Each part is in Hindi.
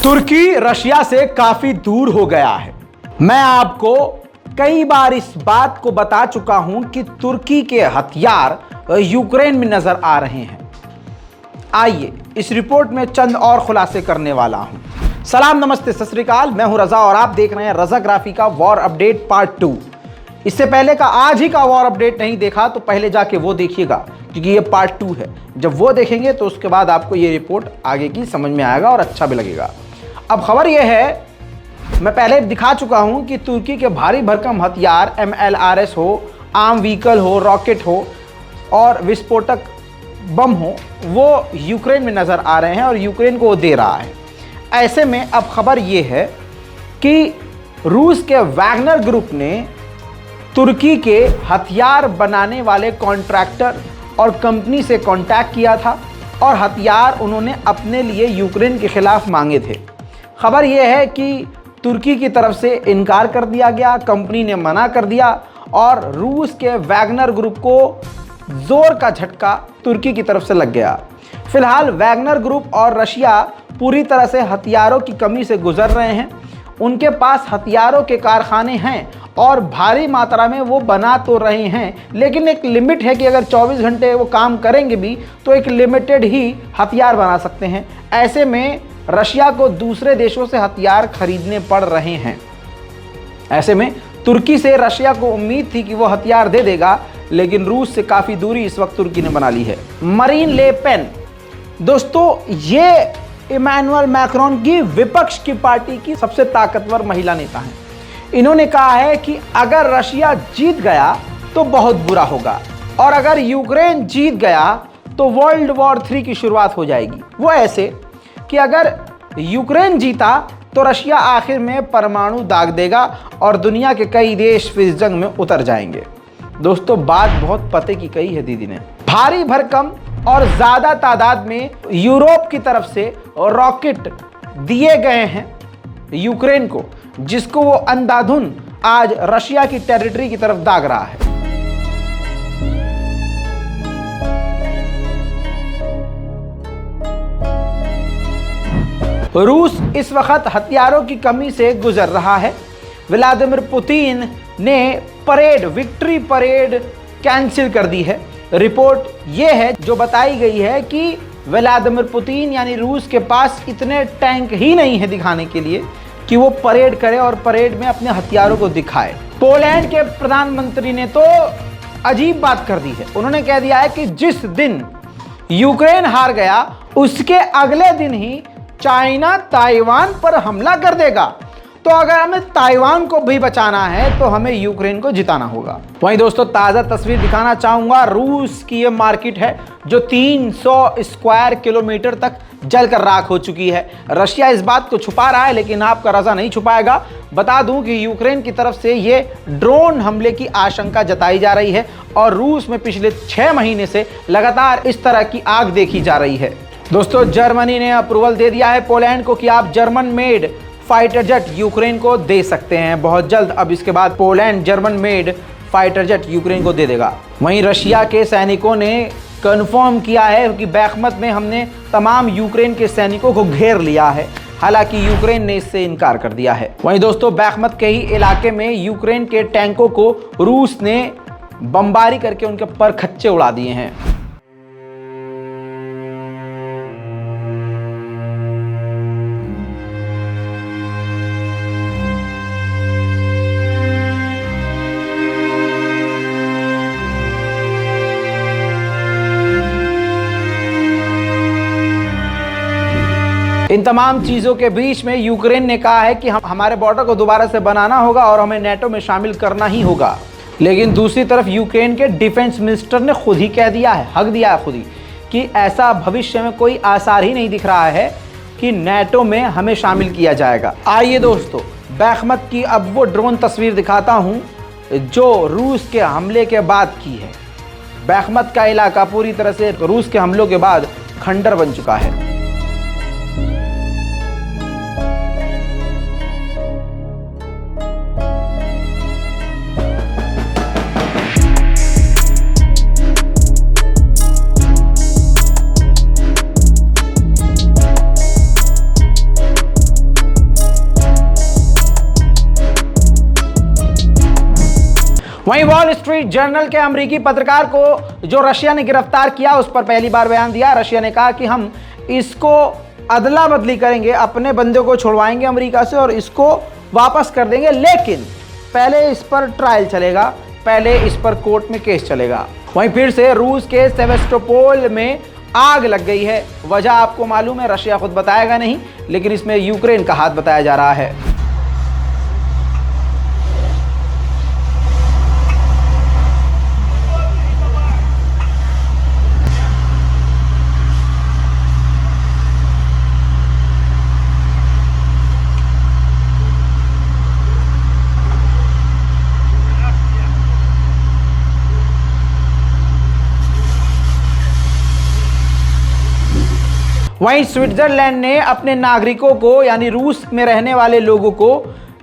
तुर्की रशिया से काफी दूर हो गया है। मैं आपको कई बार इस बात को बता चुका हूं कि तुर्की के हथियार यूक्रेन में नजर आ रहे हैं। आइए इस रिपोर्ट में चंद और खुलासे करने वाला हूं। सलाम, नमस्ते, सत श्री अकाल। मैं हूं रजा और आप देख रहे हैं रजाग्राफी का वॉर अपडेट पार्ट 2। इससे पहले का आज ही का वॉर अपडेट नहीं देखा तो पहले जाके वो देखिएगा, क्योंकि ये पार्ट 2 है। जब वो देखेंगे तो उसके बाद आपको ये रिपोर्ट आगे की समझ में आएगा और अच्छा भी लगेगा। अब खबर यह है, मैं पहले दिखा चुका हूं कि तुर्की के भारी भरकम हथियार MLRS हो, आर्म व्हीकल हो, रॉकेट हो और विस्फोटक बम हो, वो यूक्रेन में नज़र आ रहे हैं और यूक्रेन को वो दे रहा है। ऐसे में अब खबर ये है कि रूस के वैगनर ग्रुप ने तुर्की के हथियार बनाने वाले कॉन्ट्रैक्टर और कंपनी से कांटेक्ट किया था और हथियार उन्होंने अपने लिए यूक्रेन के खिलाफ मांगे थे। खबर यह है कि तुर्की की तरफ से इनकार कर दिया गया, कंपनी ने मना कर दिया और रूस के वैगनर ग्रुप को जोर का झटका तुर्की की तरफ से लग गया। फिलहाल वैगनर ग्रुप और रशिया पूरी तरह से हथियारों की कमी से गुजर रहे हैं। उनके पास हथियारों के कारखाने हैं और भारी मात्रा में वो बना तो रहे हैं, लेकिन एक लिमिट है कि अगर 24 घंटे वो काम करेंगे भी तो एक लिमिटेड ही हथियार बना सकते हैं। ऐसे में रशिया को दूसरे देशों से हथियार खरीदने पड़ रहे हैं। ऐसे में तुर्की से रशिया को उम्मीद थी कि वो हथियार दे देगा, लेकिन रूस से काफ़ी दूरी इस वक्त तुर्की ने बना ली है। मरीन ले पेन, दोस्तों ये इमैनुअल मैक्रोन की विपक्ष की पार्टी की सबसे ताकतवर महिला नेता हैं। इन्होंने कहा है कि अगर रशिया जीत गया तो बहुत बुरा होगा और अगर यूक्रेन जीत गया तो वर्ल्ड वॉर 3 की शुरुआत हो जाएगी। वो ऐसे कि अगर यूक्रेन जीता तो रशिया आखिर में परमाणु दाग देगा और दुनिया के कई देश इस जंग में उतर जाएंगे। दोस्तों बात बहुत पते की कही है दीदी ने। भारी भरकम और ज़्यादा तादाद में यूरोप की तरफ से रॉकेट दिए गए हैं यूक्रेन को, जिसको वो अंधाधुन आज रशिया की टेरिटरी की तरफ दाग रहा है। रूस इस वक्त हथियारों की कमी से गुजर रहा है। व्लादिमीर पुतिन ने विक्ट्री परेड कैंसिल कर दी है। रिपोर्ट यह है जो बताई गई है कि व्लादिमीर पुतिन यानी रूस के पास इतने टैंक ही नहीं है दिखाने के लिए कि वो परेड करे और परेड में अपने हथियारों को दिखाए। पोलैंड के प्रधानमंत्री ने तो अजीब बात कर दी है। उन्होंने कह दिया है कि जिस दिन यूक्रेन हार गया उसके अगले दिन ही चाइना ताइवान पर हमला कर देगा, तो अगर हमें ताइवान को भी बचाना है तो हमें यूक्रेन को जिताना होगा। वहीं दोस्तों ताज़ा तस्वीर दिखाना चाहूँगा। रूस की ये मार्केट है जो 300 स्क्वायर किलोमीटर तक जलकर राख हो चुकी है। रशिया इस बात को छुपा रहा है, लेकिन आपका रजा नहीं छुपाएगा। बता दूं कि यूक्रेन की तरफ से ये ड्रोन हमले की आशंका जताई जा रही है और रूस में पिछले 6 महीने से लगातार इस तरह की आग देखी जा रही है। दोस्तों जर्मनी ने अप्रूवल दे दिया है पोलैंड को कि आप German made fighter jet Ukraine को दे सकते हैं बहुत जल्द। अब इसके बाद Poland German made fighter jet Ukraine को दे देगा। वहीं रशिया के सैनिकों ने कंफर्म किया है कि बैखमत में हमने तमाम यूक्रेन के सैनिकों को घेर लिया है। हालांकि यूक्रेन ने इससे इनकार कर दिया है। वहीं दोस्तों बैखमत के ही इलाके में यूक्रेन के टैंकों को रूस ने बमबारी करके उनके परखच्चे उड़ा दिए हैं। इन तमाम चीज़ों के बीच में यूक्रेन ने कहा है कि हमारे बॉर्डर को दोबारा से बनाना होगा और हमें नेटो में शामिल करना ही होगा। लेकिन दूसरी तरफ यूक्रेन के डिफेंस मिनिस्टर ने खुद ही कह दिया है, हक दिया है खुद ही, कि ऐसा भविष्य में कोई आसार ही नहीं दिख रहा है कि नेटो में हमें शामिल किया जाएगा। आइए दोस्तों बैखमत की अब वो ड्रोन तस्वीर दिखाता हूँ जो रूस के हमले के बाद की है। बैखमत का इलाका पूरी तरह से रूस के हमलों के बाद खंडर बन चुका है। वहीं वॉल स्ट्रीट जर्नल के अमेरिकी पत्रकार को जो रशिया ने गिरफ्तार किया उस पर पहली बार बयान दिया। रशिया ने कहा कि हम इसको अदला बदली करेंगे, अपने बंदे को छुड़वाएंगे अमेरिका से और इसको वापस कर देंगे, लेकिन पहले इस पर ट्रायल चलेगा, पहले इस पर कोर्ट में केस चलेगा। वहीं फिर से रूस के सेवेस्टोपोल में आग लग गई है। वजह आपको मालूम है, रशिया खुद बताएगा नहीं, लेकिन इसमें यूक्रेन का हाथ बताया जा रहा है। वहीं स्विट्जरलैंड ने अपने नागरिकों को यानी रूस में रहने वाले लोगों को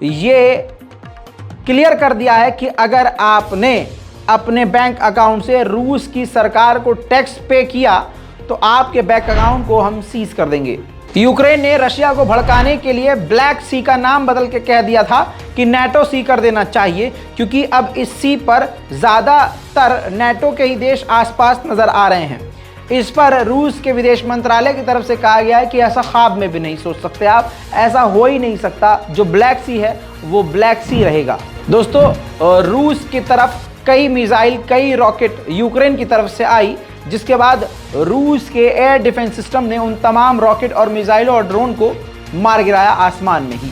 ये क्लियर कर दिया है कि अगर आपने अपने बैंक अकाउंट से रूस की सरकार को टैक्स पे किया तो आपके बैंक अकाउंट को हम सीज कर देंगे। यूक्रेन ने रशिया को भड़काने के लिए ब्लैक सी का नाम बदल के कह दिया था कि नेटो सी कर देना चाहिए, क्योंकि अब इस सी पर ज़्यादातर नेटो के ही देश आसपास नजर आ रहे हैं। इस पर रूस के विदेश मंत्रालय की तरफ से कहा गया है कि ऐसा ख्वाब में भी नहीं सोच सकते आप, ऐसा हो ही नहीं सकता। जो ब्लैक सी है वो ब्लैक सी रहेगा। दोस्तों, रूस की तरफ कई मिसाइल, कई रॉकेट यूक्रेन की तरफ से आई, जिसके बाद रूस के एयर डिफेंस सिस्टम ने उन तमाम रॉकेट और मिसाइलों और ड्रोन को मार गिराया आसमान में ही।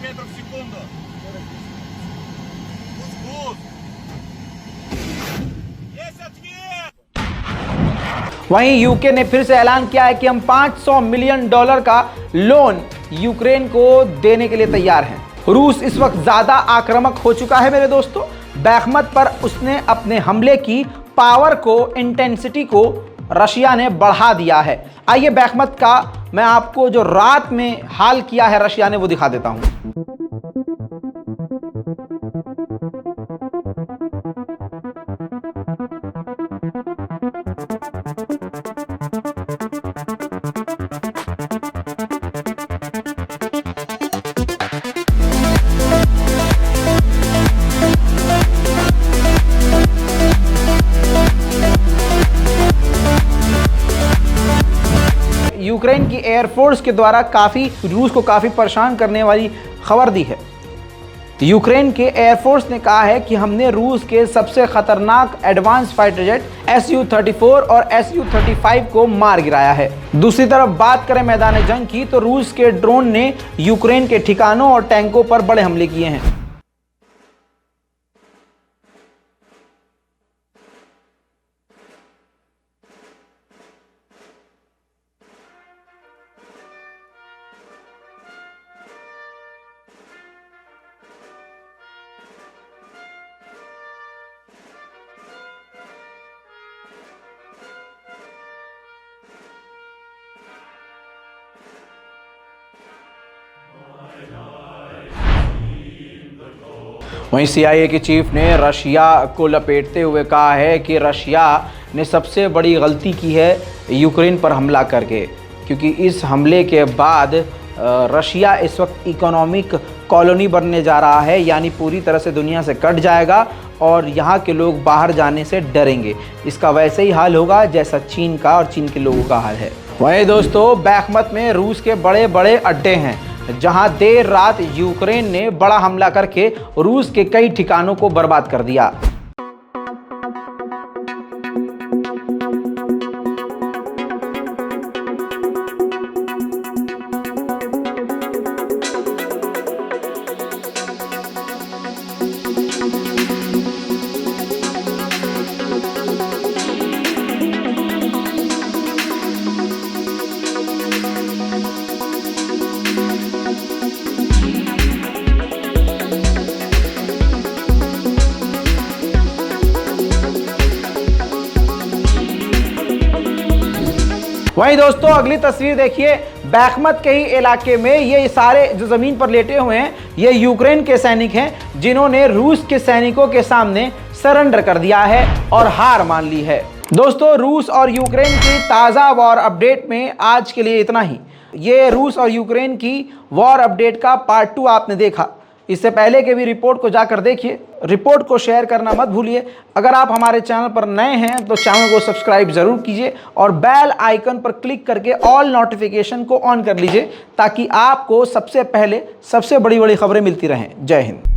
метров в секунду. Спуск. Есть ответ. वहीं यूके ने फिर से ऐलान किया है कि हम $500 मिलियन का लोन यूक्रेन को देने के लिए तैयार हैं। रूस इस वक्त ज्यादा आक्रामक हो चुका है मेरे दोस्तों। बैखमत पर उसने अपने हमले की पावर को, इंटेंसिटी को रशिया ने बढ़ा दिया है। आइए बैखमत का मैं आपको जो रात में हाल किया है रशिया ने वो दिखा देता हूं। यूक्रेन की एयरफोर्स के द्वारा रूस को काफ़ी परेशान करने वाली खबर दी है। यूक्रेन के एयरफोर्स ने कहा है कि हमने रूस के सबसे खतरनाक एडवांस फाइटर जेट Su-34 और Su-35 को मार गिराया है। दूसरी तरफ बात करें मैदान जंग की तो रूस के ड्रोन ने यूक्रेन के ठिकानों और टैंकों पर बड़े हमले किए हैं। वहीं CIA के चीफ ने रशिया को लपेटते हुए कहा है कि रशिया ने सबसे बड़ी गलती की है यूक्रेन पर हमला करके, क्योंकि इस हमले के बाद रशिया इस वक्त इकोनॉमिक कॉलोनी बनने जा रहा है, यानी पूरी तरह से दुनिया से कट जाएगा और यहाँ के लोग बाहर जाने से डरेंगे। इसका वैसे ही हाल होगा जैसा चीन का और चीन के लोगों का हाल है। वहीं दोस्तों, बैखमत में रूस के बड़े बड़े अड्डे हैं, जहां देर रात यूक्रेन ने बड़ा हमला करके रूस के कई ठिकानों को बर्बाद कर दिया। वहीं दोस्तों, अगली तस्वीर देखिए। बैखमत के ही इलाके में ये सारे जो ज़मीन पर लेटे हुए हैं ये यूक्रेन के सैनिक हैं जिन्होंने रूस के सैनिकों के सामने सरेंडर कर दिया है और हार मान ली है। दोस्तों, रूस और यूक्रेन की ताज़ा वॉर अपडेट में आज के लिए इतना ही। ये रूस और यूक्रेन की वॉर अपडेट का पार्ट 2 आपने देखा। इससे पहले के भी रिपोर्ट को जाकर देखिए। रिपोर्ट को शेयर करना मत भूलिए। अगर आप हमारे चैनल पर नए हैं तो चैनल को सब्सक्राइब जरूर कीजिए और बेल आइकन पर क्लिक करके ऑल नोटिफिकेशन को ऑन कर लीजिए ताकि आपको सबसे पहले सबसे बड़ी बड़ी खबरें मिलती रहें। जय हिंद।